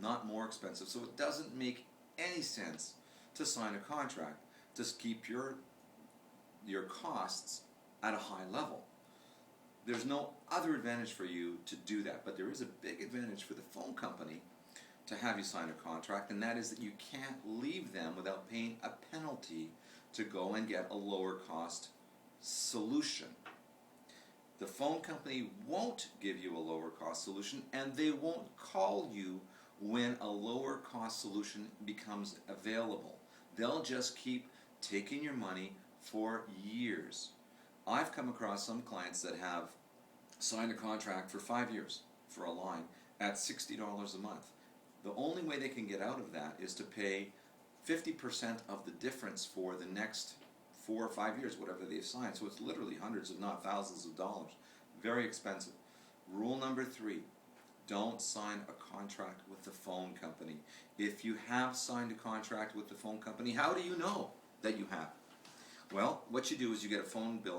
not more expensive. So it doesn't make any sense to sign a contract to keep your costs at a high level. There's no other advantage for you to do that, but there is a big advantage for the phone company to have you sign a contract, and that is that you can't leave them without paying a penalty to go and get a lower cost solution. The phone company won't give you a lower cost solution, and they won't call you when a lower cost solution becomes available. They'll just keep taking your money for years. I've come across some clients that have signed a contract for 5 years for a line at $60 a month. The only way they can get out of that is to pay 50% of the difference for the next 4 or 5 years, whatever they've signed. So it's literally hundreds, if not thousands of dollars. Very expensive. Rule number 3, don't sign a contract with the phone company. If you have signed a contract with the phone company, how do you know that you have? Well, what you do is you get a phone bill